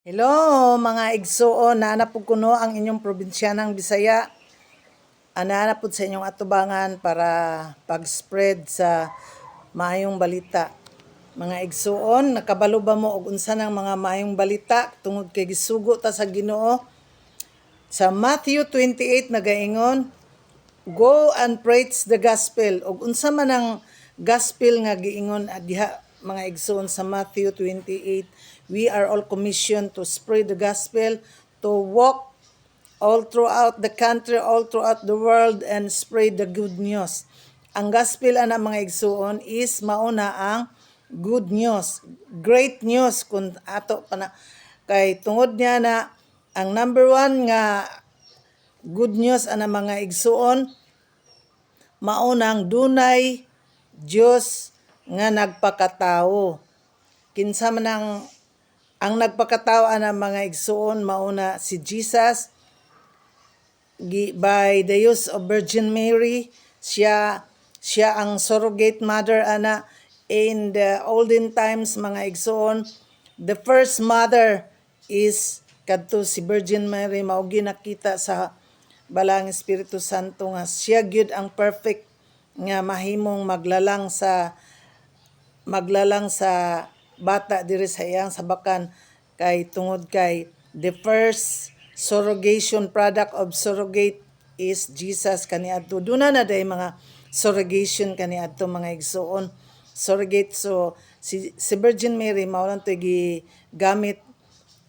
Hello mga igsuon, naanap po kuno ang inyong probinsyanang Bisaya. Naanap po sa inyong atubangan para pag-spread sa maayong balita. Mga igsuon, nakabalo ba mo og unsa ng mga maayong balita tungod kay gisugo ta sa Ginoo? Sa Matthew 28 nagaingon, go and preach the gospel. Og unsa man ang gospel nga giingon diha mga igsoon sa Matthew 28, we are all commissioned to spread the gospel, to walk all throughout the country, all throughout the world, and spread the good news. Ang gospel ana mga igsoon is mauna ang good news, great news kung ato pa na kay tungod niya na ang number one nga good news ana mga igsoon maunang dunay Dios nga nagpakatawo. Kinsa man ang nagpakatawo ana mga igsoon mauna si Jesus by the use of Virgin Mary. Siya ang surrogate mother ana in the olden times mga igsoon. The first mother is kadto si Virgin Mary, mao ginakita sa balang Espiritu Santo nga siya gyud ang perfect nga mahimong maglalang sa bata diri sa iyang sabakan kay tungod kay the first surrogation product of surrogate is Jesus kaniadto. Duna na day mga surrogation kaniadto mga igsoon. Surrogate, so si Virgin Mary mao lang to gamit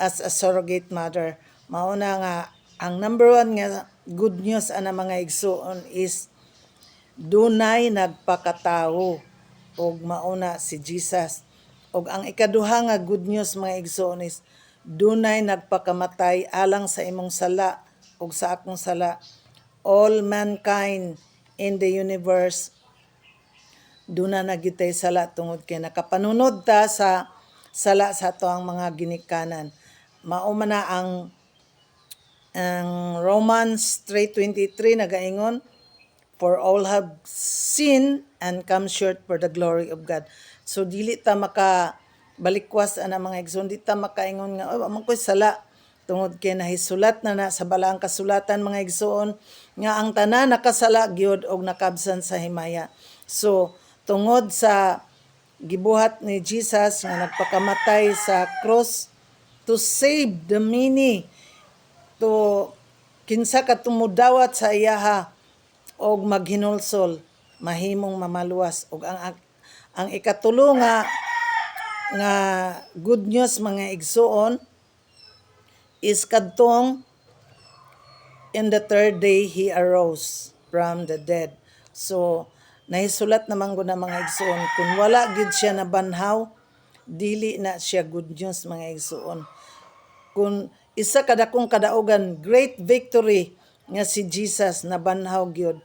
as a surrogate mother. Mao na nga ang number one nga good news ana mga igsoon is dunay nagpakatawo og mauna si Jesus. Og ang ikaduha nga good news mga igsoon is dunay nagpakamatay alang sa imong sala og sa akong sala. All mankind in the universe duna na gyud tay sala tungod kay nakapanunod ta sa sala sa ato ang mga ginikanan. Mao man na ang Romans 3:23 nagaingon, for all have sinned and come short for the glory of God. So dili ta makabalikwas ana mga igsoon, di ta makaingon nga amon ko'y sala tungod kay nahisulat na sa balaang kasulatan mga igsoon nga ang tanan nakasala gyud og nakabsan sa himaya. So tungod sa gibuhat ni Jesus nga nagpakamatay sa cross to save the many, to kinsa ka tumudawat sa iyaha og maghinulsol mahimong mamaluwas. Og ang ikatulo nga good news mga igsoon is kadtong in the third day he arose from the dead. So nahisulat naman ko na mga igsoon kung wala gid siya nabanhaw dili na siya good news mga igsoon. Kung isa kadakong kadaugan great victory nga si Jesus nabanhaw gyud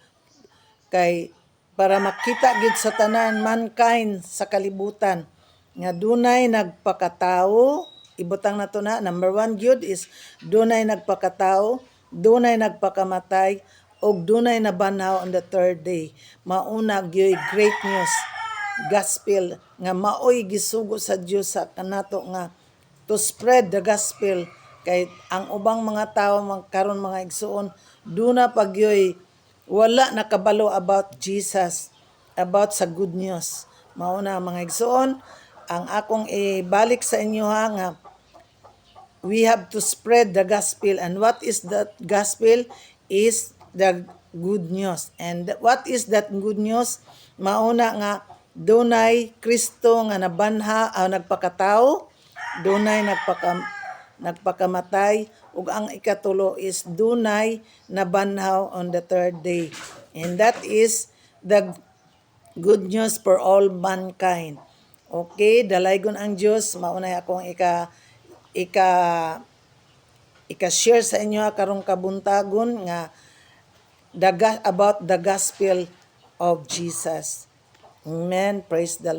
kay para makita gid sa tanan mankind sa kalibutan nga dunay nagpakatawo. Ibutang nato na number one gyud is dunay nagpakatawo, dunay nagpakamatay og dunay nabanhaw on the third day. Mauna gyud great news gospel nga maoy gisugo sa Dios sa kanato nga to spread the gospel kay ang ubang mga tawo karon mga igsoon duna pagyoy wala nakabalo about Jesus, about sa good news. Mao na mga igsoon ang akong ibalik sa inyo nga we have to spread the gospel, and what is that gospel is the good news. And what is that good news? Mauna nga dunay Kristo nga nabanha nagpakatawo, dunay nagpakamatay, ug ang ikatulo is dunay nabanhaw on the third day. And that is the good news for all mankind. Okay, dalaygon ang Dios. Mauna akong ika-share sa inyo karong kabuntagon nga about the gospel of Jesus. Amen. Praise the Lord.